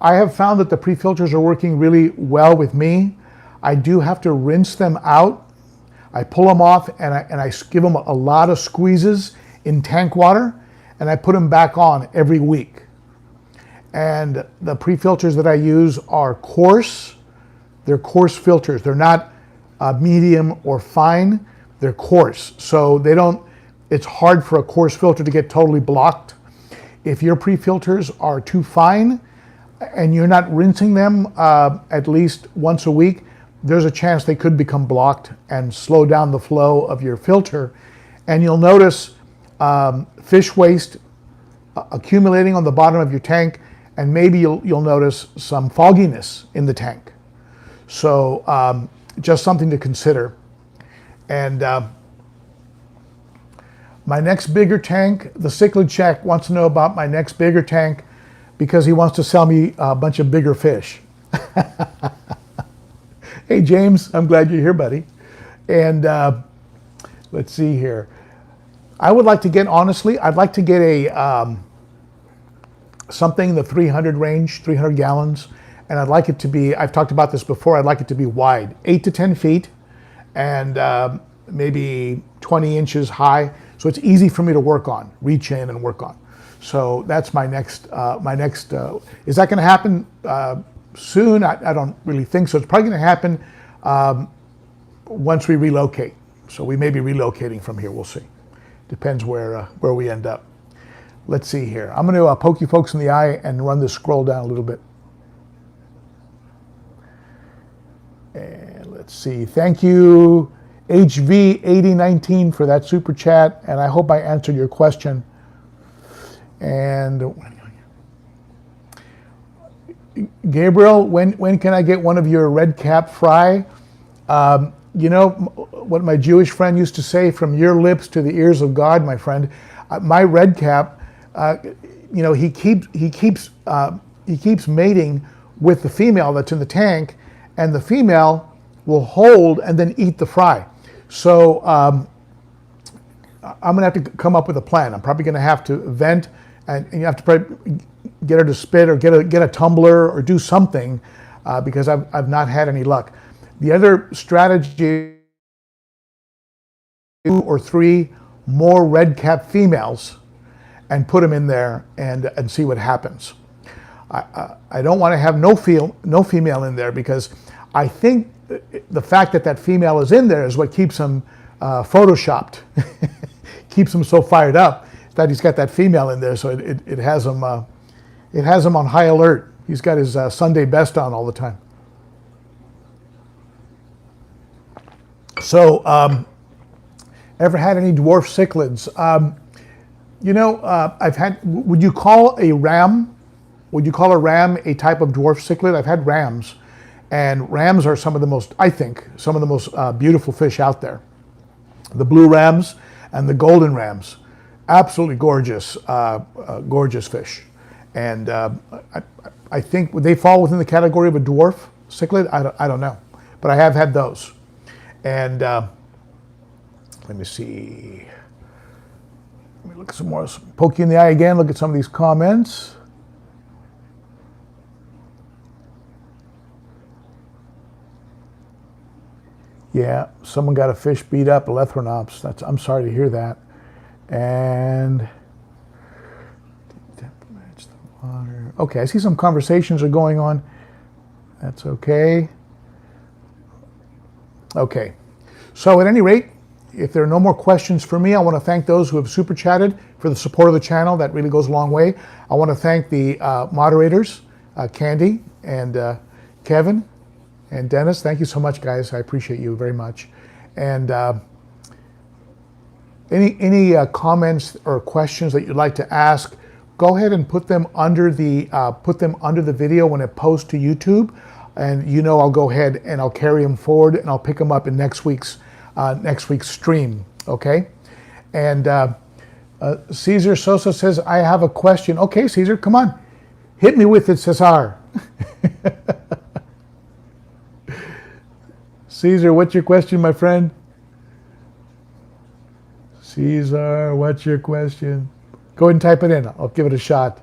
[SPEAKER 1] have found that the pre-filters are working really well with me. I do have to rinse them out. I pull them off and I give them a lot of squeezes in tank water, and I put them back on every week. And the pre-filters that I use are coarse. They're coarse filters. They're not medium or fine. They're coarse. So they don't, it's hard for a coarse filter to get totally blocked. If your pre-filters are too fine and you're not rinsing them at least once a week, there's a chance they could become blocked and slow down the flow of your filter. And you'll notice fish waste accumulating on the bottom of your tank, and maybe you'll notice some fogginess in the tank. So just something to consider. And my next bigger tank, the Cichlid Check wants to know about my next bigger tank because he wants to sell me a bunch of bigger fish. Hey, James, I'm glad you're here, buddy. And let's see here. I would like to get, honestly, I'd like to get a something in the 300 range, 300 gallons. And I'd like it to be, I've talked about this before, I'd like it to be wide, 8 to 10 feet and maybe 20 inches high. So it's easy for me to work on, reach in and work on. So that's my next, is that gonna happen soon? I don't really think so. It's probably gonna happen once we relocate. So we may be relocating from here, we'll see. Depends where we end up. Let's see here. I'm gonna poke you folks in the eye and run this scroll down a little bit. And let's see, thank you HV8019 for that super chat, and I hope I answered your question. And Gabriel, when can I get one of your Redcap Fry? You know what my Jewish friend used to say, from your lips to the ears of God, my friend. My Redcap, you know, he keeps mating with the female that's in the tank, and the female will hold and then eat the fry. So I'm gonna have to come up with a plan. I'm probably gonna have to vent, and you have to probably get her to spit or get a tumbler or do something because I've not had any luck. The other strategy, 2 or 3 more Redcap females and put them in there and see what happens. I don't want to have no female in there because I think the fact that female is in there is what keeps him photoshopped, keeps him so fired up that he's got that female in there. So it has him on high alert. He's got his Sunday best on all the time. So, ever had any dwarf cichlids? You know, I've had, would you call a ram a type of dwarf cichlid? I've had rams, and rams are some of the most, I think, some of the most beautiful fish out there. The blue rams and the golden rams, absolutely gorgeous, gorgeous fish. And I think would they fall within the category of a dwarf cichlid? I don't know, but I have had those. And let me see. Let me look at some more. Poke you in the eye again. Look at some of these comments. Yeah, someone got a fish beat up, Elethrinops. I'm sorry to hear that. And okay, I see some conversations are going on. That's okay. Okay, so at any rate, if there are no more questions for me, I want to thank those who have super chatted for the support of the channel. That really goes a long way. I want to thank the moderators, Candi and Kevin and Dennis. Thank you so much, guys. I appreciate you very much. And any comments or questions that you'd like to ask, go ahead and put them under the video when it posts to YouTube, and you know I'll go ahead and I'll carry them forward and I'll pick them up in next week's stream. Okay, and Caesar Sosa says I have a question. Okay, Caesar, come on, hit me with it, Cesar. Caesar, what's your question, my friend? Caesar, what's your question? Go ahead and type it in. I'll give it a shot.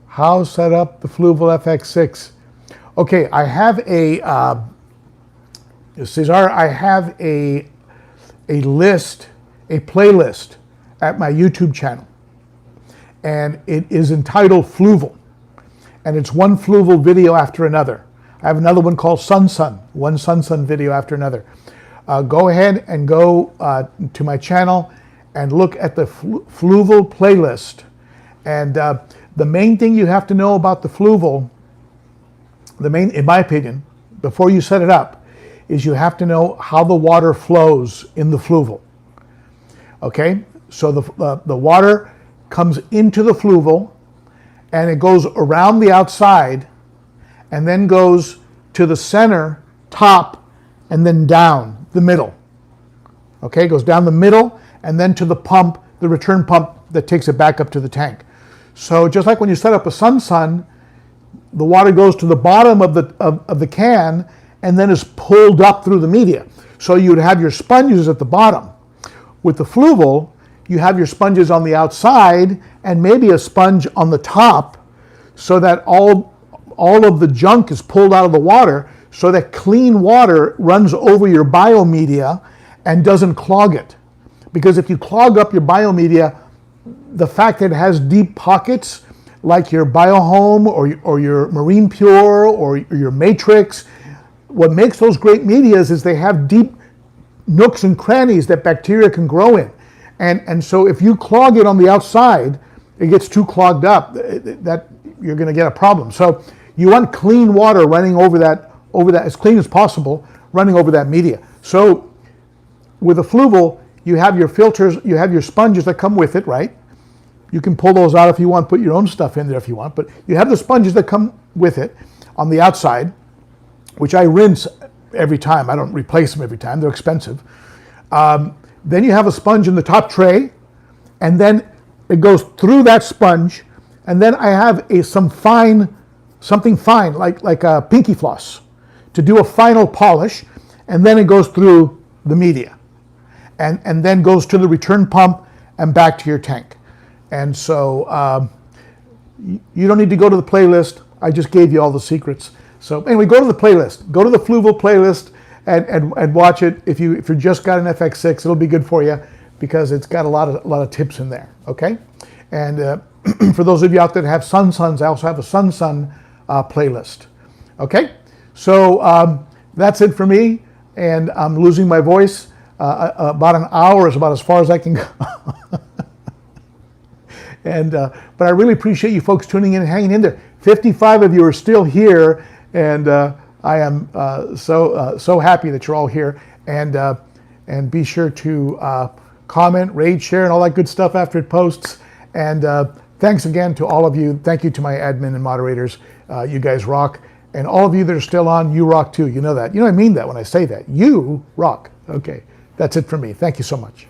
[SPEAKER 1] How set up the Fluval FX6? Okay, I have a Cesar. I have a list, a playlist at my YouTube channel, and it is entitled Fluval, and it's one Fluval video after another. I have another one called Sun, one Sun video after another. Go ahead and go to my channel and look at the Fluval playlist. And the main thing you have to know about the Fluval, in my opinion, before you set it up, is you have to know how the water flows in the Fluval. Okay, so the water comes into the Fluval and it goes around the outside and then goes to the center, top, and then down the middle. Okay, it goes down the middle and then to the pump, the return pump that takes it back up to the tank. So just like when you set up a Sun, the water goes to the bottom of the can and then is pulled up through the media. So you'd have your sponges at the bottom. With the Fluval, you have your sponges on the outside and maybe a sponge on the top, so that all of the junk is pulled out of the water, so that clean water runs over your biomedia and doesn't clog it. Because if you clog up your biomedia, the fact that it has deep pockets, like your Biohome or your Marine Pure or your Matrix, what makes those great medias is they have deep nooks and crannies that bacteria can grow in. And so if you clog it on the outside, it gets too clogged up, that you're going to get a problem. So you want clean water running over that, as clean as possible, running over that media. So with a Fluval, you have your filters, you have your sponges that come with it, right? You can pull those out if you want, put your own stuff in there if you want, but you have the sponges that come with it on the outside, which I rinse every time. I don't replace them every time, they're expensive. Then you have a sponge in the top tray, and then it goes through that sponge, and then I have something fine, like a pinky floss, to do a final polish, and then it goes through the media, and then goes to the return pump and back to your tank. And so you don't need to go to the playlist. I just gave you all the secrets. So anyway, go to the playlist. Go to the Fluval playlist and watch it. If you just got an FX6, it'll be good for you because it's got a lot of tips in there. Okay, and for those of you out there that have Suns, I also have a Sun playlist. Okay, so that's it for me, and I'm losing my voice. About an hour is about as far as I can go. And but I really appreciate you folks tuning in and hanging in there. 55 of you are still here, and I am so happy that you're all here. And be sure to comment, rate, share, and all that good stuff after it posts. And thanks again to all of you. Thank you to my admin and moderators. You guys rock. And all of you that are still on, you rock too. You know that. You know I mean that when I say that. You rock. Okay, that's it for me. Thank you so much.